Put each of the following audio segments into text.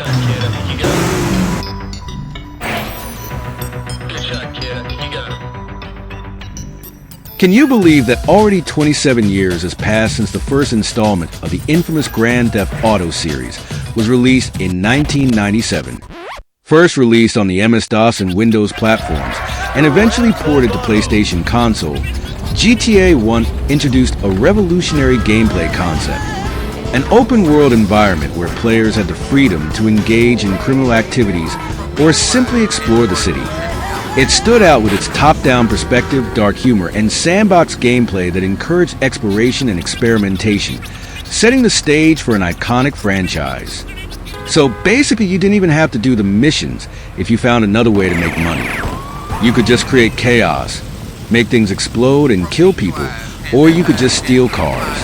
shot, kid. I think you got him. Good shot, kid. I think you got him. Can you believe that already 27 years has passed since the first installment of the infamous Grand Theft Auto series was released in 1997? First released on the MS-DOS and Windows platforms, and eventually ported to PlayStation console, GTA 1 introduced a revolutionary gameplay concept. An open-world environment where players had the freedom to engage in criminal activities or simply explore the city. It stood out with its top-down perspective, dark humor, and sandbox gameplay that encouraged exploration and experimentation, setting the stage for an iconic franchise. So basically, you didn't even have to do the missions if you found another way to make money. You could just create chaos, make things explode and kill people, or you could just steal cars.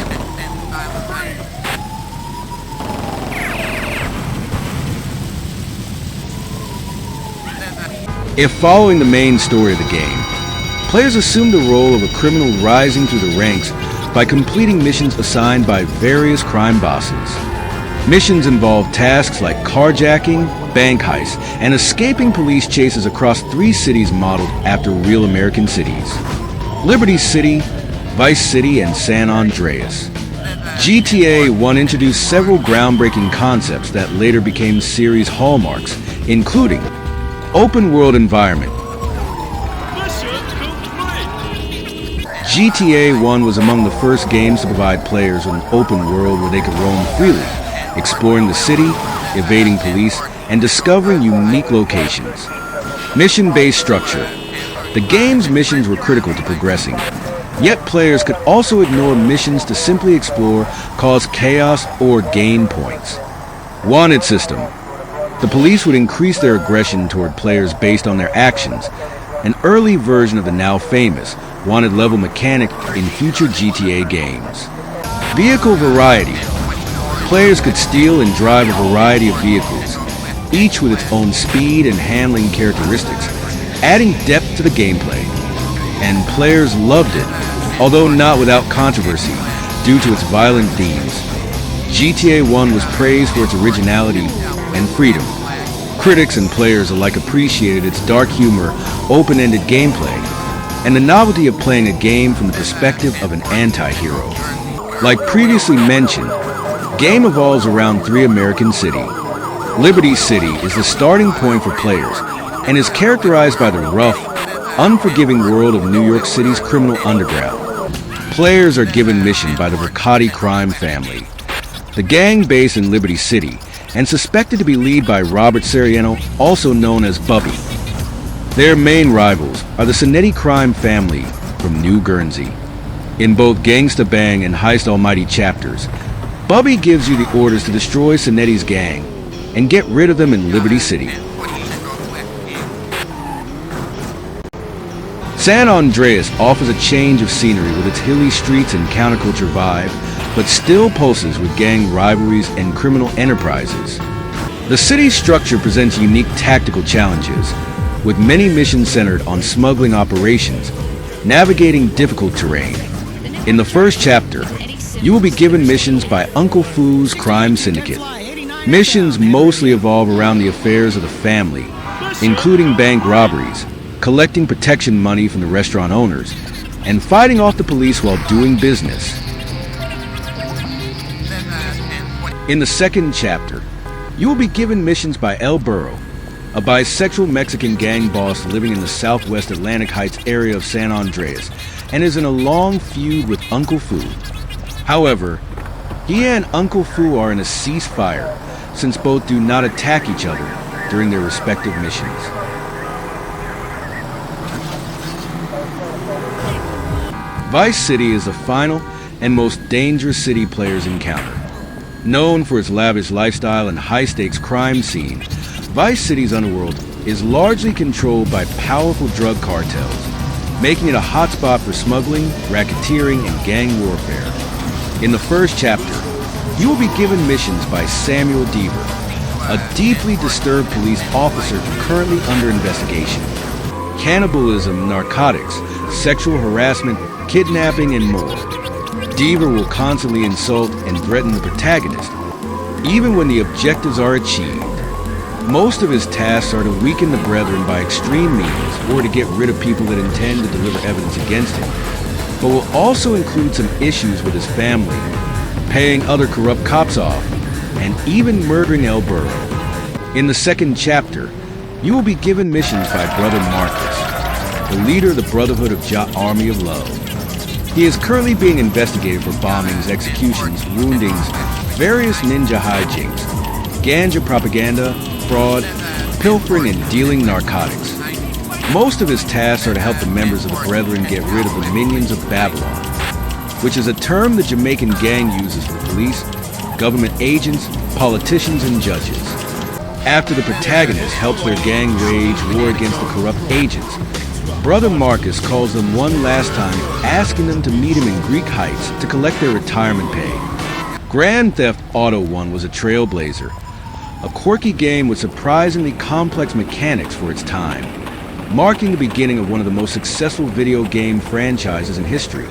If following the main story of the game, players assume the role of a criminal rising through the ranks by completing missions assigned by various crime bosses. Missions involve tasks like carjacking, bank heists, and escaping police chases across 3 cities modeled after real American cities: Liberty City, Vice City, and San Andreas. GTA 1 introduced several groundbreaking concepts that later became series hallmarks, including open-world environment. GTA 1 was among the first games to provide players with an open world where they could roam freely, exploring the city, evading police, and discovering unique locations. Mission-based structure. The game's missions were critical to progressing, yet players could also ignore missions to simply explore, cause chaos, or gain points. Wanted system. The police would increase their aggression toward players based on their actions, an early version of the now famous wanted level mechanic in future GTA games. Vehicle variety. Players could steal and drive a variety of vehicles, each with its own speed and handling characteristics, adding depth to the gameplay. And players loved it, although not without controversy due to its violent themes. GTA 1 was praised for its originality and freedom. Critics and players alike appreciated its dark humor, open-ended gameplay, and the novelty of playing a game from the perspective of an anti-hero. Like previously mentioned, the game evolves around 3 American cities. Liberty City is the starting point for players and is characterized by the rough, unforgiving world of New York City's criminal underground. Players are given mission by the Riccati crime family. The gang based in Liberty City and suspected to be led by Robert Sariano, also known as Bubby. Their main rivals are the Sanetti crime family from New Guernsey. In both Gangsta Bang and Heist Almighty chapters, Bubby gives you the orders to destroy Sanetti's gang and get rid of them in Liberty City. San Andreas offers a change of scenery with its hilly streets and counterculture vibe, but still pulses with gang rivalries and criminal enterprises. The city's structure presents unique tactical challenges, with many missions centered on smuggling operations, navigating difficult terrain. In the first chapter, you will be given missions by Uncle Foo's crime syndicate. Missions mostly evolve around the affairs of the family, including bank robberies, collecting protection money from the restaurant owners, and fighting off the police while doing business. In the second chapter, you will be given missions by El Burro, a bisexual Mexican gang boss living in the southwest Atlantic Heights area of San Andreas, and is in a long feud with Uncle Fu. However, he and Uncle Fu are in a ceasefire, since both do not attack each other during their respective missions. Vice City is the final and most dangerous city players encounter. Known for its lavish lifestyle and high-stakes crime scene, Vice City's underworld is largely controlled by powerful drug cartels, making it a hotspot for smuggling, racketeering, and gang warfare. In the first chapter, you will be given missions by Samuel Deaver, a deeply disturbed police officer currently under investigation. Cannibalism, narcotics, sexual harassment, kidnapping, and more. Deaver will constantly insult and threaten the protagonist, even when the objectives are achieved. Most of his tasks are to weaken the Brethren by extreme means or to get rid of people that intend to deliver evidence against him, but will also include some issues with his family, paying other corrupt cops off, and even murdering El Burro. In the second chapter, you will be given missions by Brother Marcus, the leader of the Brotherhood of Jah Army of Love. He is currently being investigated for bombings, executions, woundings, various ninja hijinks, ganja propaganda, fraud, pilfering, and dealing narcotics. Most of his tasks are to help the members of the Brethren get rid of the minions of Babylon, which is a term the Jamaican gang uses for police, government agents, politicians, and judges. After the protagonist helps their gang wage war against the corrupt agents, Brother Marcus calls them one last time, asking them to meet him in Greek Heights to collect their retirement pay. Grand Theft Auto 1 was a trailblazer, a quirky game with surprisingly complex mechanics for its time, marking the beginning of one of the most successful video game franchises in history.